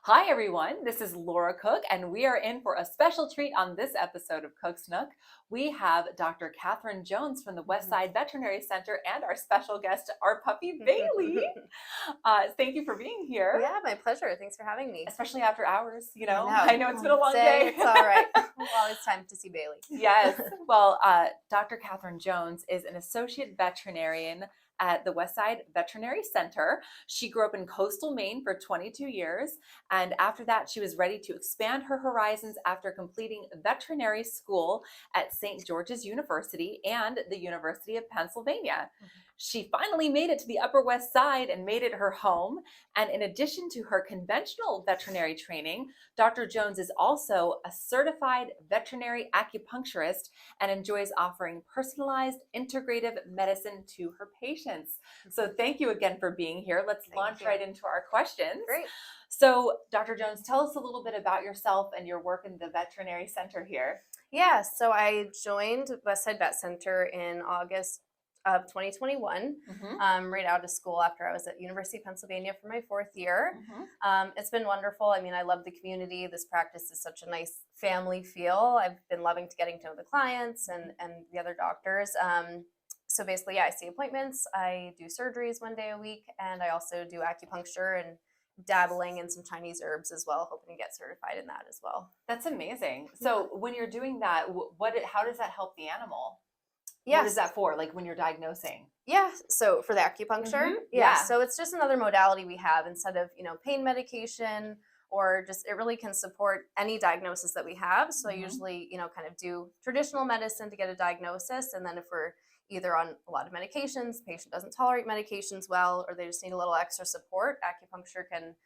Hi everyone, this is LauraCook and we are in for a special treat on this episode of Cook's Nook. We have Dr. Katharine Jones from the West Side Veterinary Center and our special guest, our puppy Bailee. Thank you for being here. Yeah, my pleasure. Thanks for having me. Especially after hours, I know it's been a long day. It's all right. Well, it's time to see Bailee. Yes. Well, Dr. Katharine Jones is an associate veterinarian at the West Side Veterinary Center. She grew up in coastal Maine for 22 years. And after that, she was ready to expand her horizons after completing veterinary school at St. George's University and the University of Pennsylvania. She finally made it to the Upper West Side and made it her home. And in addition to her conventional veterinary training, Dr. Jones is also a certified veterinary acupuncturist and enjoys offering personalized integrative medicine to her patients. So thank you again for being here. Let's launch right into our questions. Great. So Dr. Jones, tell us a little bit about yourself and your work in the veterinary center here. Yeah, so I joined West Side Vet Center in August of 2021, right out of school after I was at University of Pennsylvania for my fourth year. It's been wonderful. I mean, I love the community. This practice is such a nice family feel. I've been loving to getting to know the clients and the other doctors. So basically, yeah, I see appointments, I do surgeries one day a week, and I also do acupuncture and dabbling in some Chinese herbs as well, hoping to get certified in that as well. That's amazing. So when you're doing that, how does that help the animal? Yes. What is that for? Like when you're diagnosing? Yeah. So for the acupuncture, Yeah. So it's just another modality we have instead of, pain medication, or just, it really can support any diagnosis that we have. So I usually, kind of do traditional medicine to get a diagnosis. And then if we're either on a lot of medications, the patient doesn't tolerate medications well, or they just need a little extra support, acupuncture can,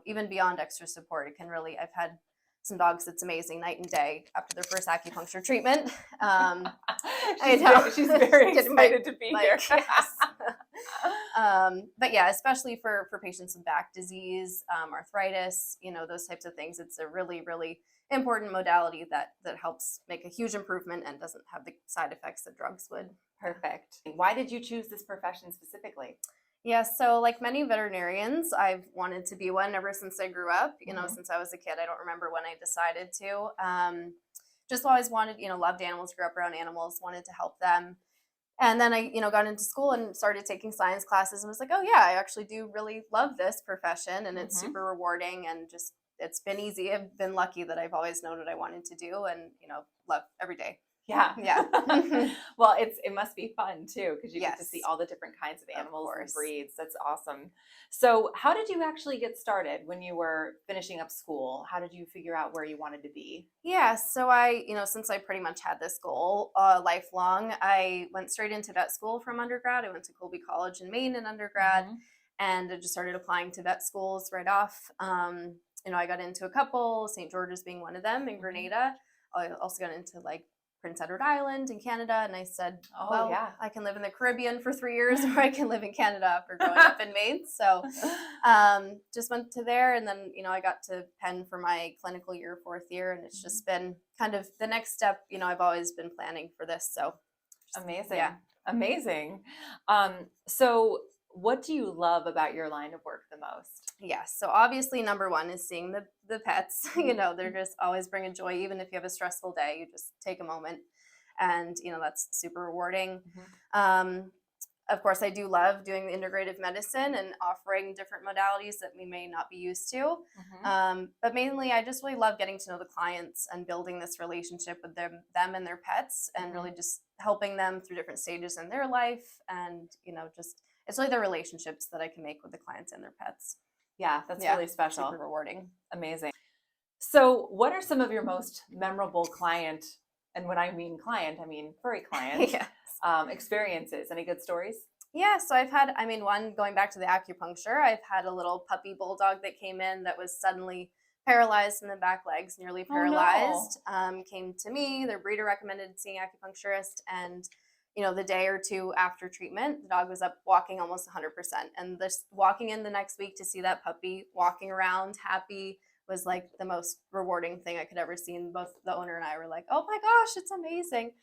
even beyond extra support, it can really, I've had some dogs that's amazing night and day after their first acupuncture treatment. She's very excited to be here. Yes. But yeah, especially for patients with back disease, arthritis, those types of things, it's a really, really important modality that helps make a huge improvement and doesn't have the side effects that drugs would. Perfect. Why did you choose this profession specifically? Yeah, so like many veterinarians, I've wanted to be one ever since I grew up, since I was a kid. I don't remember when I decided to. Just always wanted, loved animals, grew up around animals, wanted to help them. And then I, got into school and started taking science classes and was like, oh yeah, I actually do really love this profession and it's super rewarding and just, it's been easy. I've been lucky that I've always known what I wanted to do and, love every day. Yeah. Well, it must be fun too, because you get to Yes. see all the different kinds of animals and breeds. That's awesome. So how did you actually get started when you were finishing up school? How did you figure out where you wanted to be? Yeah, so I, since I pretty much had this goal lifelong, I went straight into vet school from undergrad. I went to Colby College in Maine in undergrad and I just started applying to vet schools right off. I got into a couple, St. George's being one of them in Grenada. I also got into like Prince Edward Island in Canada, and I said, I can live in the Caribbean for 3 years, or I can live in Canada after growing up in Maine. So just went to there, and then, I got to Penn for my clinical year, fourth year, and it's just been kind of the next step. I've always been planning for this, so. Amazing. Yeah. Amazing. So what do you love about your line of work the most? Yes. So obviously, number one is seeing the pets. They're just always bring a joy. Even if you have a stressful day, you just take a moment, and that's super rewarding. Of course, I do love doing the integrative medicine and offering different modalities that we may not be used to. But mainly, I just really love getting to know the clients and building this relationship with them and their pets, and really just helping them through different stages in their life, and just. It's really the relationships that I can make with the clients and their pets. Yeah, that's really special. Super rewarding. Amazing. So what are some of your most memorable client, and when I mean client, I mean furry client, experiences? Any good stories? Yeah, so I've had, one, going back to the acupuncture, I've had a little puppy bulldog that came in that was suddenly paralyzed in the back legs, nearly paralyzed. Came to me, their breeder recommended seeing an acupuncturist, and the day or two after treatment, the dog was up walking almost 100%. And this walking in the next week to see that puppy walking around happy was like the most rewarding thing I could ever see. And both the owner and I were like, oh my gosh, it's amazing.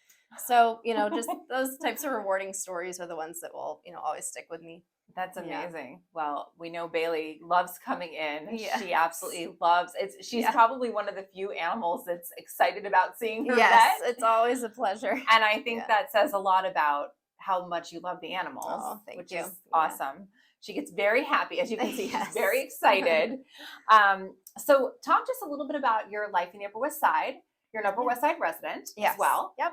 So, just those types of rewarding stories are the ones that will, always stick with me. That's Yeah. amazing. Well, we know Bailee loves coming in. Yes. She absolutely loves it. She's Yeah. probably one of the few animals that's excited about seeing her Yes, vet. it's always a pleasure. And I think Yeah. that says a lot about how much you love the animals, Oh, thank which you. is Yeah. awesome. She gets very happy. As you can see, Yes. she's very excited. So talk to us a little bit about your life in the Upper West Side. You're an Upper Yeah. West Side resident Yes. as well. Yep.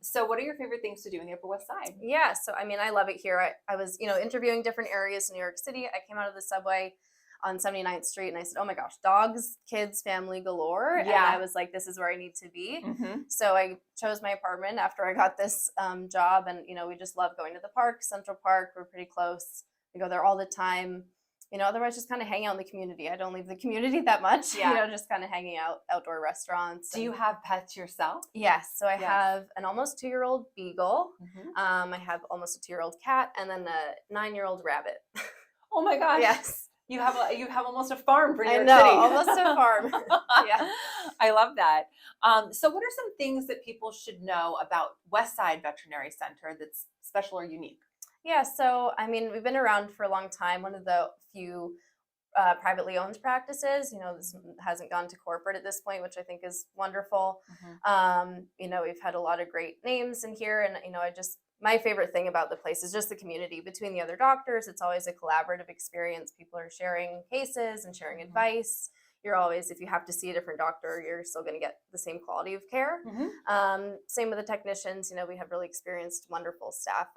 So what are your favorite things to do in the Upper West Side? Yeah, so I mean, I love it here. I was, interviewing different areas in New York City. I came out of the subway on 79th Street and I said, oh my gosh, dogs, kids, family galore. And Yeah. I was like, this is where I need to be. Mm-hmm. So I chose my apartment after I got this job. And, we just love going to the park, Central Park. We're pretty close. We go there all the time. Otherwise just kind of hang out in the community. I don't leave the community that much, Yeah. just kind of hanging out, outdoor restaurants. Do you have pets yourself? Yes. So I Yes. have an almost 2-year-old beagle. Mm-hmm. I have almost a 2-year-old cat and then a 9-year-old rabbit. Oh my gosh. Yes. You have almost a farm for New I York know, City. almost a farm. Yeah. I love that. So what are some things that people should know about West Side Veterinary Center that's special or unique? Yeah. So, I mean, we've been around for a long time. One of the few privately owned practices. This hasn't gone to corporate at this point, which I think is wonderful. Mm-hmm. We've had a lot of great names in here, and my favorite thing about the place is just the community between the other doctors. It's always a collaborative experience. People are sharing cases and sharing Mm-hmm. advice. You're always, if you have to see a different doctor, you're still going to get the same quality of care. Mm-hmm. Same with the technicians. We have really experienced, wonderful staff.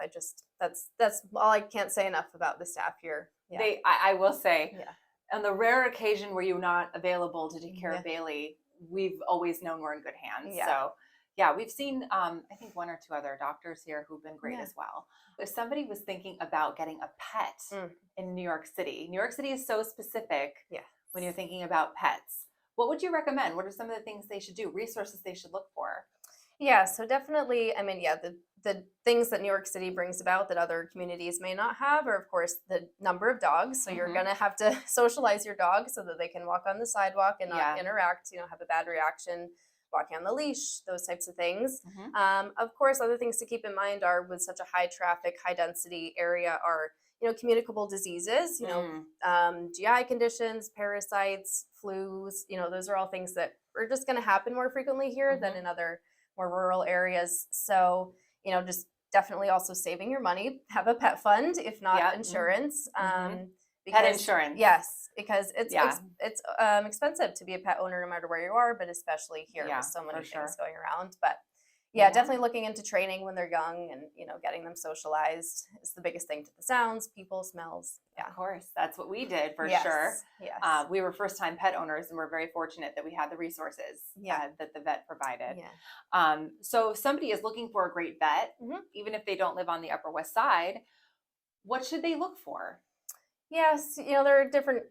That's all I can't say enough about the staff here. Yeah. I will say, Yeah. on the rare occasion where you're not available to take care of Yeah. Bailee, we've always known we're in good hands. Yeah. So yeah, we've seen, I think 1 or 2 other doctors here who've been great Yeah. as well. If somebody was thinking about getting a pet in New York City is so specific. Yeah. When you're thinking about pets, what would you recommend? What are some of the things they should do, resources they should look for? Yeah, so definitely, I mean, yeah, the things that New York City brings about that other communities may not have are, of course, the number of dogs. So you're Mhm. going to have to socialize your dog so that they can walk on the sidewalk and not Yeah. interact, have a bad reaction, walking on the leash, those types of things. Mhm. Of course, other things to keep in mind are with such a high traffic, high density area are, communicable diseases, GI conditions, parasites, flus, those are all things that are just going to happen more frequently here than in other more rural areas. So, just definitely also saving your money, have a pet fund, if not Yeah. insurance. Pet Because, insurance. yes, because it's Yeah. it's expensive to be a pet owner no matter where you are, but especially here Yeah, with so many for sure. things going around. But yeah, Yeah. definitely looking into training when they're young and getting them socialized is the biggest thing, to the sounds, people, smells. Yeah, Of course, that's what we did for yes. sure. Yes. We were first-time pet owners, and we're very fortunate that we had the resources Yeah. that the vet provided. Yeah. So if somebody is looking for a great vet, Mhm. even if they don't live on the Upper West Side, what should they look for? Yes, there are different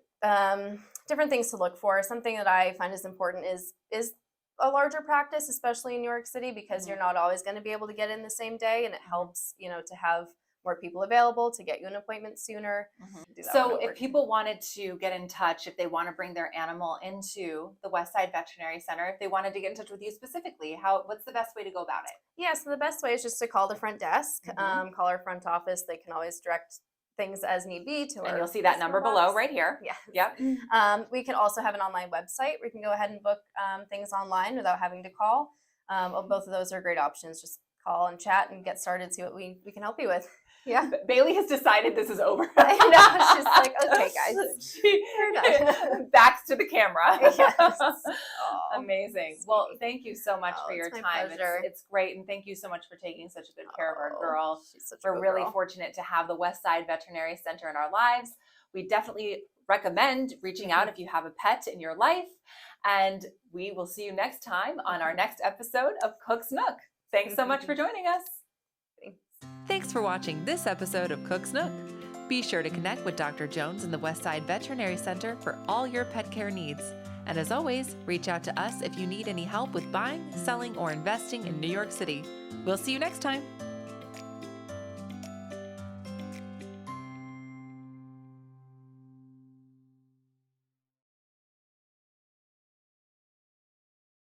things to look for. Something that I find is important is a larger practice, especially in New York City, because you're not always going to be able to get in the same day, and it helps, to have more people available to get you an appointment sooner. Do that So one if over. people wanted to get in touch, if they want to bring their animal into the West Side Veterinary Center, if they wanted to get in touch with you specifically, what's the best way to go about it? Yeah, so the best way is just to call the front desk, call our front office. They can always direct things as need be to And our you'll see that number voicemail below box. right here. Yes. Yep. We can also have an online website where you can go ahead and book things online without having to call. Both of those are great options. Just call and chat and get started, see what we can help you with. Yeah. Bailee has decided this is over. I know. She's like, okay, guys. She We're done. backs to the camera. Yes. Amazing. Sweetie. Well, thank you so much Oh, for your it's my time. pleasure. It's great. And thank you so much for taking such a good care of our Oh, girl. she's such a We're good really girl. fortunate to have the West Side Veterinary Center in our lives. We definitely recommend reaching out if you have a pet in your life. And we will see you next time on our next episode of Cook's Nook. Thanks so much for joining us. Thanks for watching this episode of Cook's Nook. Be sure to connect with Dr. Jones in the West Side Veterinary Center for all your pet care needs. And as always, reach out to us if you need any help with buying, selling, or investing in New York City. We'll see you next time.